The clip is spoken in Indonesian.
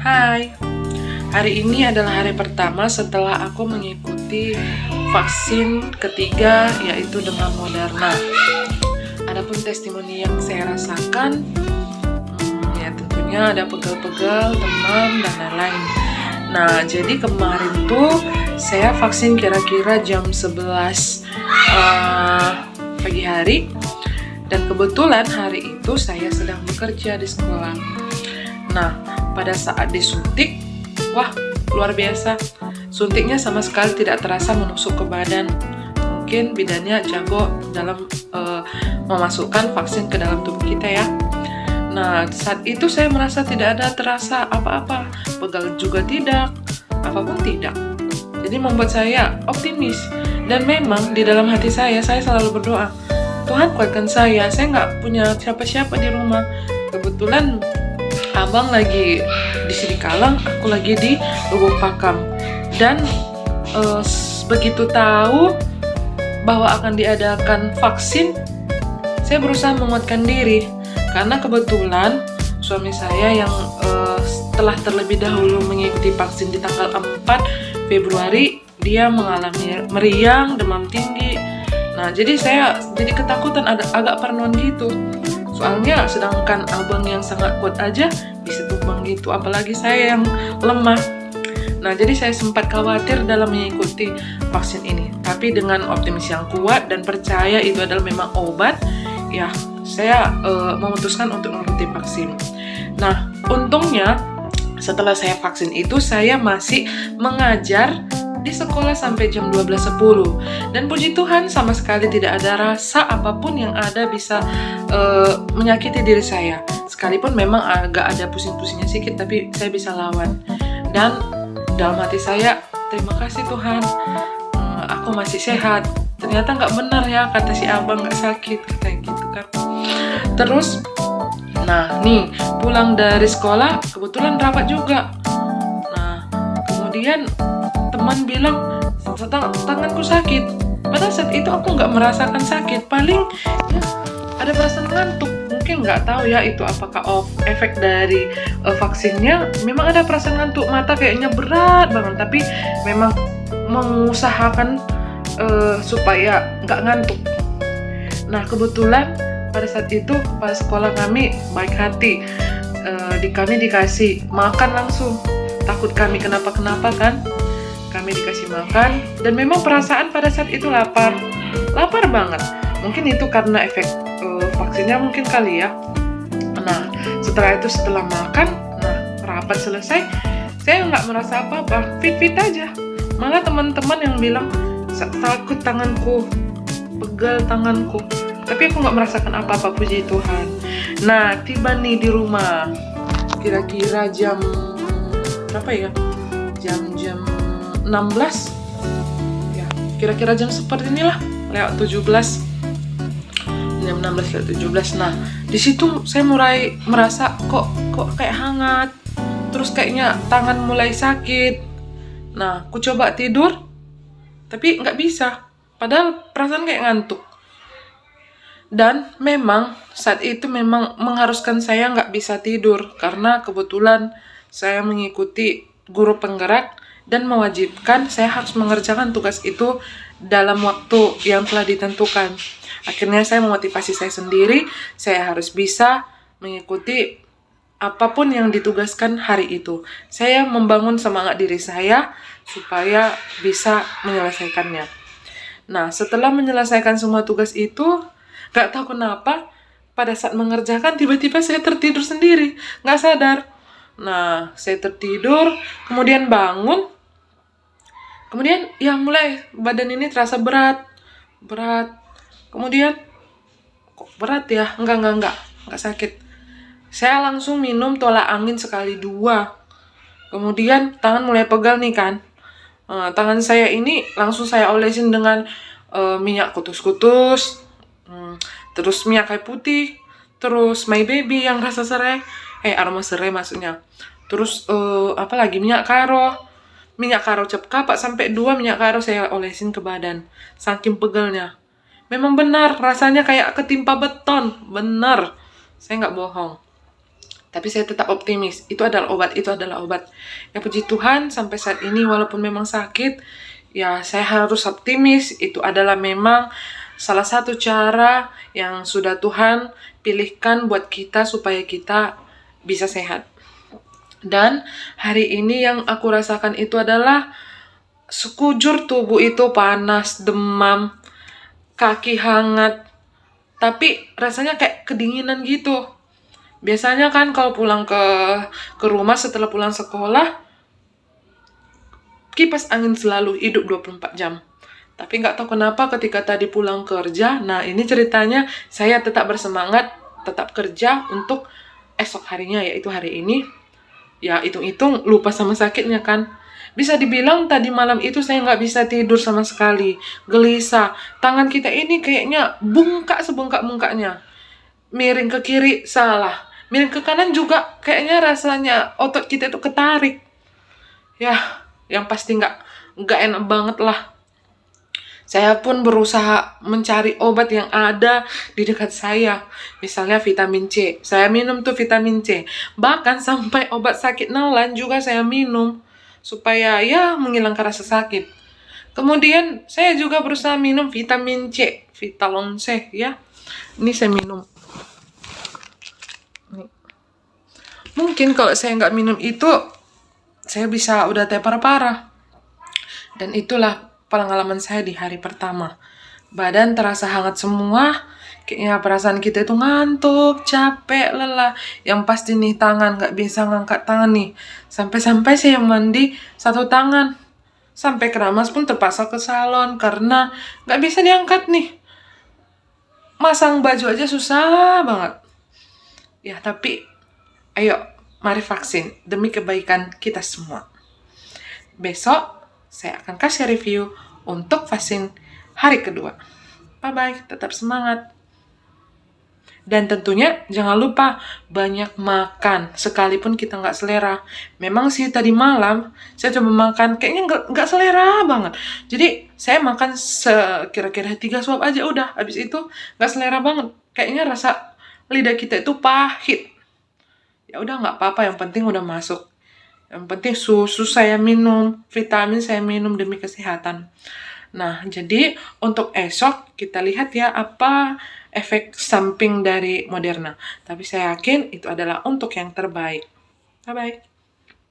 Hai, hari ini adalah hari pertama setelah aku mengikuti vaksin ketiga, yaitu dengan Moderna. Adapun testimoni yang saya rasakan, ya tentunya ada pegal-pegal, demam, dan lain-lain. Nah, jadi kemarin tuh saya vaksin kira-kira jam 11 pagi hari, dan kebetulan hari itu saya sedang bekerja di sekolah. Nah, pada saat disuntik, wah luar biasa, suntiknya sama sekali tidak terasa menusuk ke badan. Mungkin bidannya jago dalam memasukkan vaksin ke dalam tubuh kita ya. Nah, saat itu saya merasa tidak ada terasa apa-apa, pegal juga tidak, apapun tidak. Jadi membuat saya optimis. Dan memang di dalam hati saya selalu berdoa, Tuhan kuatkan saya nggak punya siapa-siapa di rumah. Kebetulan abang lagi di Sidikalang, aku lagi di Lubuk Pakam. Dan begitu tahu bahwa akan diadakan vaksin, saya berusaha menguatkan diri. Karena kebetulan suami saya yang telah terlebih dahulu mengikuti vaksin di tanggal 4 Februari, dia mengalami meriang, demam tinggi. Nah, jadi saya jadi ketakutan, agak parnoan gitu. Soalnya sedangkan abang yang sangat kuat aja bisa tumbang gitu, apalagi saya yang lemah. Nah, jadi saya sempat khawatir dalam mengikuti vaksin ini. Tapi dengan optimis yang kuat dan percaya itu adalah memang obat, ya saya memutuskan untuk mengikuti vaksin. Nah, untungnya setelah saya vaksin itu saya masih mengajar di sekolah sampai jam 12.10, dan puji Tuhan sama sekali tidak ada rasa apapun yang ada bisa menyakiti diri saya. Sekalipun memang agak ada pusing-pusingnya sedikit, tapi saya bisa lawan. Dan dalam hati saya, terima kasih Tuhan, aku masih sehat. Ternyata nggak benar ya kata si abang nggak sakit, katanya gitu kan. Terus, nah nih pulang dari sekolah kebetulan rapat juga. Nah, kemudian teman bilang tanganku sakit. Padahal saat itu aku nggak merasakan sakit. Paling ya ada perasaan ngantuk. Mungkin nggak tahu ya itu apakah efek dari vaksinnya. Memang ada perasaan ngantuk, mata kayaknya berat banget. Tapi memang mengusahakan supaya nggak ngantuk. Nah, kebetulan pada saat itu kepala sekolah kami baik hati. Kami dikasih makan langsung. Takut kami kenapa-kenapa kan. Kami dikasih makan, dan memang perasaan pada saat itu lapar banget. Mungkin itu karena efek vaksinnya mungkin kali ya. Nah, setelah makan, nah rapat selesai, saya nggak merasa apa-apa, fit aja. Malah teman-teman yang bilang takut tanganku, pegal tanganku, tapi aku nggak merasakan apa-apa, puji Tuhan. Nah, tiba nih di rumah, kira-kira jam berapa ya? Jam 16 ya, kira-kira jam seperti inilah, lewat 17, jam 16 lewat 17. Nah, di situ saya mulai merasa kok kayak hangat, terus kayaknya tangan mulai sakit. Nah, aku coba tidur tapi nggak bisa, padahal perasaan kayak ngantuk. Dan memang saat itu memang mengharuskan saya nggak bisa tidur, karena kebetulan saya mengikuti guru penggerak dan mewajibkan saya harus mengerjakan tugas itu dalam waktu yang telah ditentukan. Akhirnya saya memotivasi saya sendiri, saya harus bisa mengikuti apapun yang ditugaskan hari itu. Saya membangun semangat diri saya supaya bisa menyelesaikannya. Nah, setelah menyelesaikan semua tugas itu, gak tahu kenapa pada saat mengerjakan tiba-tiba saya tertidur sendiri, gak sadar. Nah, saya tertidur, kemudian bangun, kemudian ya mulai badan ini terasa berat. Kemudian kok berat ya? Enggak sakit. Saya langsung minum tolak angin sekali 2. Kemudian tangan mulai pegal nih kan. Tangan saya ini langsung saya olesin dengan minyak kutus-kutus, terus minyak kayu putih, terus My Baby yang rasa serai, aroma serai maksudnya. Terus apa lagi, minyak karo cap kapak sampai 2 minyak karo saya olesin ke badan, saking pegelnya. Memang benar rasanya kayak ketimpa beton, benar, saya nggak bohong. Tapi saya tetap optimis, itu adalah obat, itu adalah obat. Ya puji Tuhan, sampai saat ini walaupun memang sakit, ya saya harus optimis, itu adalah memang salah satu cara yang sudah Tuhan pilihkan buat kita supaya kita bisa sehat. Dan hari ini yang aku rasakan itu adalah sekujur tubuh itu panas, demam, kaki hangat, tapi rasanya kayak kedinginan gitu. Biasanya kan kalau pulang ke rumah setelah pulang sekolah, kipas angin selalu hidup 24 jam. Tapi nggak tahu kenapa ketika tadi pulang kerja, nah ini ceritanya saya tetap bersemangat, tetap kerja untuk esok harinya, yaitu hari ini. Ya hitung-hitung lupa sama sakitnya kan. Bisa dibilang tadi malam itu saya nggak bisa tidur sama sekali. Gelisah. Tangan kita ini kayaknya bungkak sebungkak-bungkaknya. Miring ke kiri, salah. Miring ke kanan juga kayaknya rasanya otot kita itu ketarik. Ya, yang pasti nggak enak banget lah. Saya pun berusaha mencari obat yang ada di dekat saya. Misalnya vitamin C. Saya minum tuh vitamin C. Bahkan sampai obat sakit nelan juga saya minum. Supaya ya menghilangkan rasa sakit. Kemudian saya juga berusaha minum vitamin C. Vitalon C ya. Ini saya minum. Nih. Mungkin kalau saya nggak minum itu, saya bisa udah parah-parah. Dan itulah pengalaman saya di hari pertama. Badan terasa hangat semua, kayaknya perasaan kita itu ngantuk, capek, lelah. Yang pasti nih tangan, nggak bisa ngangkat tangan nih. Sampai-sampai saya mandi satu tangan. Sampai keramas pun terpaksa ke salon karena nggak bisa diangkat nih. Masang baju aja susah banget. Ya tapi, ayo mari vaksin demi kebaikan kita semua. Besok saya akan kasih review untuk vaksin hari kedua. Bye-bye, tetap semangat. Dan tentunya jangan lupa banyak makan, sekalipun kita nggak selera. Memang sih tadi malam saya coba makan, kayaknya nggak selera banget. Jadi saya makan kira-kira 3 suap aja udah, habis itu nggak selera banget. Kayaknya rasa lidah kita itu pahit. Ya udah nggak apa-apa, yang penting udah masuk. Yang penting susu saya minum, vitamin saya minum demi kesehatan. Nah, jadi untuk esok kita lihat ya apa efek samping dari Moderna. Tapi saya yakin itu adalah untuk yang terbaik. Bye-bye.